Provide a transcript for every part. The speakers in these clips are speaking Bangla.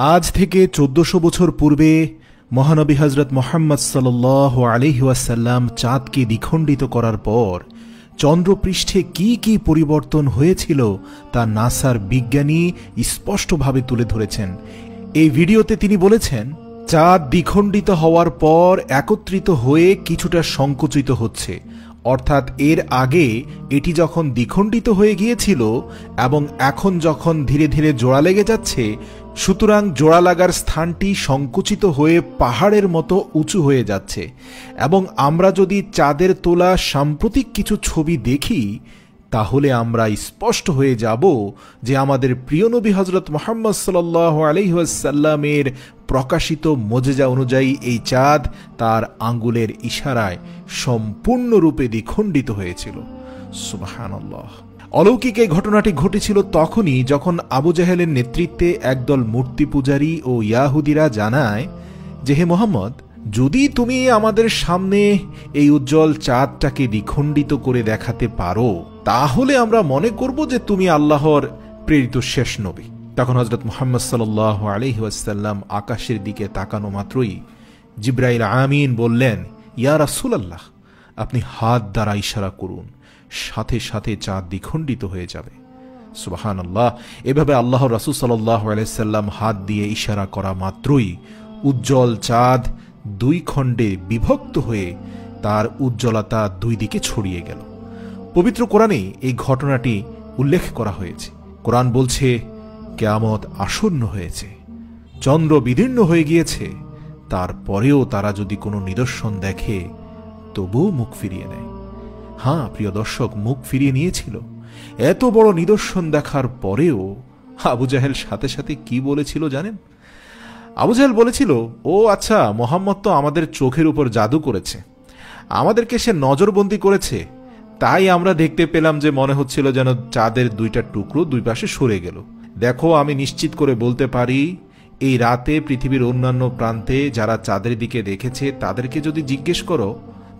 আজ থেকে ১৪০০ বছর পূর্বে মহানবী হযরত মুহাম্মদ সাল্লাল্লাহু আলাইহি ওয়াসাল্লাম চাঁদকে দ্বিখণ্ডিত করার পর চন্দ্রপৃষ্ঠে কি কি পরিবর্তন হয়েছিল তা নাসার বিজ্ঞানী স্পষ্টভাবে তুলে ধরেছেন। এই ভিডিওতে তিনি বলেছেন, চাঁদ দ্বিখণ্ডিত হওয়ার পর একত্রিত হয়ে কিছুটা সংকুচিত হচ্ছে, অর্থাৎ এর আগে এটি যখন দ্বিখণ্ডিত হয়ে গিয়েছিল এবং এখন যখন ধীরে ধীরে জোড়া লেগে যাচ্ছে, সুতরাং জোড়া লাগার স্থানটি সংকুচিত হয়ে পাহাড়ের মতো উঁচু হয়ে যাচ্ছে। এবং আমরা যদি চাঁদের তোলা সাম্প্রতিক কিছু ছবি দেখি তাহলে আমরা স্পষ্ট হয়ে যাব যে আমাদের প্রিয় নবী হযরত মুহাম্মদ সাল্লাল্লাহু আলাইহি ওয়াসাল্লামের প্রকাশিত মুজিজা অনুযায়ী এই চাঁদ তার আঙ্গুলের ইশারায় সম্পূর্ণরূপে দ্বিখণ্ডিত হয়েছিল। সুবহানাল্লাহ। অলৌকিক এই ঘটনাটি ঘটেছিল তখনই যখন আবু জাহেলের নেতৃত্বে একদল মূর্তি পূজারী ও ইয়াহুদিরা জানায় যে, হে মুহাম্মদ, যদি তুমি আমাদের সামনে এই উজ্জ্বল চাঁদটাকে দ্বিখণ্ডিত করে দেখাতে পারো তাহলে আমরা মনে করব যে তুমি আল্লাহর প্রেরিত শেষ নবী। তখন হযরত মুহাম্মদ সাল্লাল্লাহু আলাইহি ওয়াসাল্লাম আকাশের দিকে তাকানো মাত্রই জিবরাইল আমিন বললেন, ইয়া রাসূলুল্লাহ, আপনি হাত দ্বারা ইশারা করুন, সাথে সাথে চাঁদ দ্বিখণ্ডিত হয়ে যাবে। সুবহানাল্লাহ। এভাবে আল্লাহর রাসূল সাল্লাল্লাহু আলাইহি সাল্লাম হাত দিয়ে ইশারা করা মাত্রই উজ্জ্বল চাঁদ দুই খণ্ডে বিভক্ত হয়ে তার উজ্জ্বলতা দুই দিকে ছড়িয়ে গেল। পবিত্র কোরআনে এই ঘটনাটি উল্লেখ করা হয়েছে। কোরআন বলছে, কিয়ামত আসন্ন হয়েছে, চন্দ্র বিদীর্ণ হয়ে গিয়েছে, তারপরেও তারা যদি কোনো নিদর্শন দেখে তবুও মুখ ফিরিয়ে নেয়। হ্যাঁ প্রিয় দর্শক, মুখ ফিরিয়ে নিয়েছিল। এত বড় নিদর্শন দেখার পরেও আবু জাহেল সাথে সাথে কি বলেছিল জানেন? আবু জাহেল বলেছিল, ও আচ্ছা, মুহাম্মদ তো আমাদের চোখের উপর জাদু করেছে, আমাদেরকে সে নজরবন্দি করেছে, তাই আমরা দেখতে পেলাম যে মনে হচ্ছিল যেন চাঁদের দুইটা টুকরো দুই পাশে সরে গেল। দেখো, আমি নিশ্চিত করে বলতে পারি এই রাতে পৃথিবীর অন্যান্য প্রান্তে যারা চাঁদের দিকে দেখেছে তাদেরকে যদি জিজ্ঞেস করো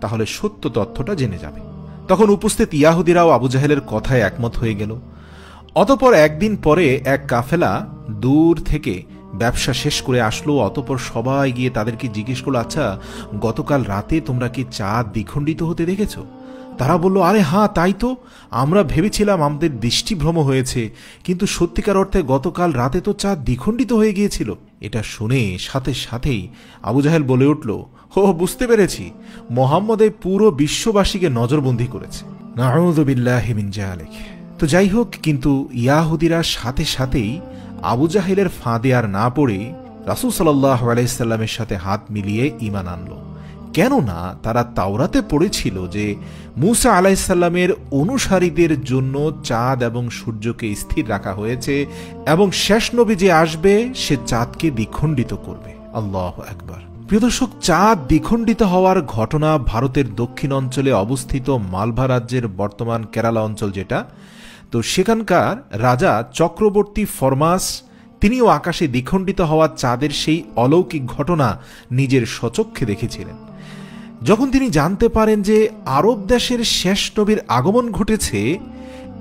তাহলে সত্য তথ্যটা জেনে যাবে। তখন উপস্থিত ইয়াহুদিরাও আবু জাহেলের কথায় একমত হয়ে গেল। অতঃপর একদিন পরে এক কাফেলা দূর থেকে ব্যবসা শেষ করে আসলো। অতঃপর সবাই গিয়ে তাদেরকে জিজ্ঞেস করলো, আচ্ছা, গতকাল রাতে তোমরা কি চাঁদ দ্বিখণ্ডিত হতে দেখেছো? তারা বলল, আরে হ্যাঁ, তাই তো, আমরা ভেবেছিলাম আমাদের দৃষ্টিভ্রম হয়েছে, কিন্তু সত্যিকার অর্থে গতকাল রাতে তো চাঁদ দ্বিখণ্ডিত হয়ে গিয়েছিল। এটা শুনে সাথে সাথেই আবু জাহেল বলে উঠল, ও বুঝতে পেরেছি, মুহাম্মদ এই পুরো বিশ্ববাসীকে নজরবন্দি করেছে। নাউযু বিল্লাহি মিন যালিক। তো যাই হোক, কিন্তু ইয়াহুদিরা সাথে সাথেই আবু জাহেলের ফাঁদে আর না পড়ে রাসূল সাল্লাল্লাহু আলাইহি সাল্লামের সাথে হাত মিলিয়ে ঈমান আনলো। কেননা তারা তাওরাতে পড়েছিল যে মূসা আলাইহিস সালামের অনুসারীদের জন্য চাঁদ এবং সূর্যকে স্থির রাখা হয়েছে এবং শেষ নবী যে আসবে সে চাঁদকে দ্বিখণ্ডিত করবে। আল্লাহু আকবার। প্রিয় দর্শক, চাঁদ দ্বিখণ্ডিত হওয়ার ঘটনা ভারতের দক্ষিণ অঞ্চলে অবস্থিত মালভা রাজ্যের বর্তমান কেরালা অঞ্চল যেটা, তো সেখানকার রাজা চক্রবর্তী ফরমাস তিনিও আকাশে দ্বিখণ্ডিত হওয়া চাঁদের সেই অলৌকিক ঘটনা নিজের স্বচক্ষে দেখেছিলেন। যখন তিনি জানতে পারেন যে আরব দেশের শেষ নবীর আগমন ঘটেছে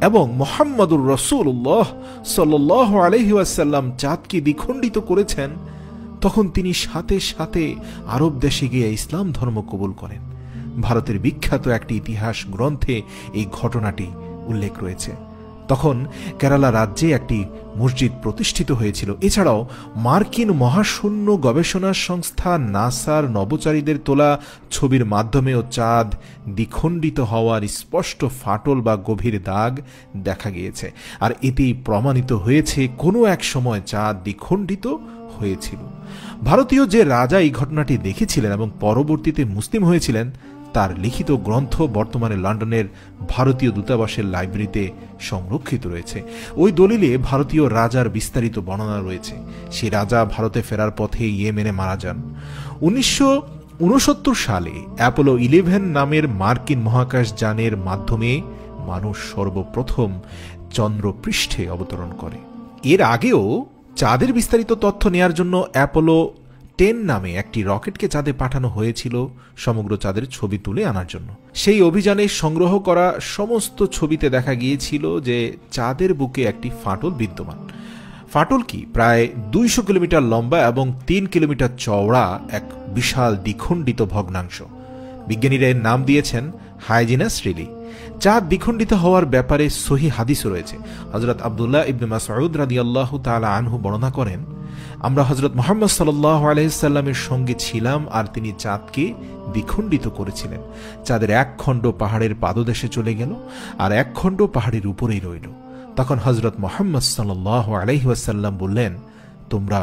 এবং মুহাম্মদুর রাসূলুল্লাহ সাল্লাল্লাহু আলাইহি ওয়াসাল্লাম চাঁদকে দ্বিখণ্ডিত করেছেন, তখন তিনি সাথে সাথে আরব দেশে গিয়ে ইসলাম ধর্ম কবুল করেন। ভারতের বিখ্যাত একটি ইতিহাস গ্রন্থে এই ঘটনাটি উল্লেখ রয়েছে। তখন কেরালা রাজ্যে একটি মসজিদ প্রতিষ্ঠিত হয়েছিল। এছাড়াও মার্কিন মহাশূন্য গবেষণা সংস্থা নাসার নভোচারীদের তোলা ছবির মাধ্যমেও চাঁদ দ্বিখণ্ডিত হওয়ার স্পষ্ট ফাটল বা গভীর দাগ দেখা গিয়েছে। আর এতেই প্রমাণিত হয়েছে কোনো এক সময় চাঁদ দ্বিখণ্ডিত হয়েছিল। ভারতীয় যে রাজা এই ঘটনাটি দেখেছিলেন এবং পরবর্তীতে মুসলিম হয়েছিলেন, তার লিখিত গ্রন্থ বর্তমানে লন্ডনের ভারতীয় দূতাবাসের লাইব্রেরিতে সংরক্ষিত রয়েছে। ওই দলিলে ভারতীয় রাজার বিস্তারিত বর্ণনা রয়েছে। সেই রাজা ভারতে ফেরার পথে ইয়েমেনে মারা যান। 1969 সালে অ্যাপোলো 11 নামের মার্কিন মহাকাশ যানের মাধ্যমে মানুষ সর্বপ্রথম চন্দ্রপৃষ্ঠে অবতরণ করে। এর আগেও চাঁদের বিস্তারিত তথ্য নেয়ার জন্য অ্যাপোলো 10 নামে একটি রকেটকে চাঁদে পাঠানো হয়েছিল সমগ্র চাঁদের ছবি তুলে আনার জন্য। সেই অভিযানে সংগ্রহ করা সমস্ত ছবিতে দেখা গিয়েছিল যে চাঁদের বুকে একটি ফাটল বিদ্যমান। ফাটল কি? প্রায় 200 কিলোমিটার লম্বা এবং 3 কিলোমিটার চওড়া এক বিশাল দ্বিখণ্ডিত ভগ্নাংশ। বিজ্ঞানীরা এর নাম দিয়েছেন হাইজিনাস রিলি। চাঁদ দ্বিখণ্ডিত হওয়ার ব্যাপারে সহিহ হাদিস রয়েছে। হযরত আব্দুল্লাহ ইবনে মাসউদ রাদিয়াল্লাহু তাআলা আনহু বর্ণনা করেন, আমরা হযরত মুহাম্মদ সাল্লাল্লাহু আলাইহি সাল্লামের সঙ্গে ছিলাম আর তিনি চাঁদকে দ্বিখণ্ডিত করেছিলেন। চাঁদের এক খণ্ড পাহাড়ের পাদদেশে চলে গেল আর এক খণ্ড পাহাড়ের উপরেই রইল। তখন হযরত মুহাম্মদ সাল্লাল্লাহু আলাইহি ওয়াসাল্লাম বললেন, তোমরা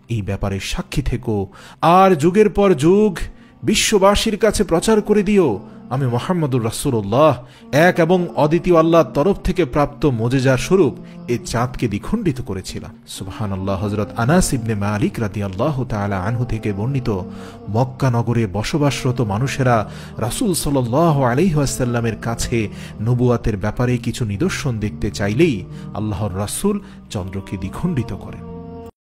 এই ব্যাপারে সাক্ষী থেকো আর যুগের পর যুগ বিশ্ববাসীর কাছে প্রচার করে দিও, আমি মুহাম্মদুর রাসূলুল্লাহ এক এবং অদ্বিতীয় আল্লাহর তরফ থেকে প্রাপ্ত মুজিজার স্বরূপ এই চাঁদকে দ্বিখণ্ডিত করেছিলাম। সুবহানাল্লাহ। হযরত আনাস ইবনে মালিক রাদিয়াল্লাহু তাআলা আনহু থেকে বর্ণিত, মক্কা নগরে বসবাসরত মানুষেরা রাসূল সাল্লাল্লাহু আলাইহি ওয়াসাল্লামের কাছে নবুয়াতের ব্যাপারে কিছু নিদর্শন দেখতে চাইলেই আল্লাহর রাসূল চন্দ্রকে দ্বিখণ্ডিত করেন।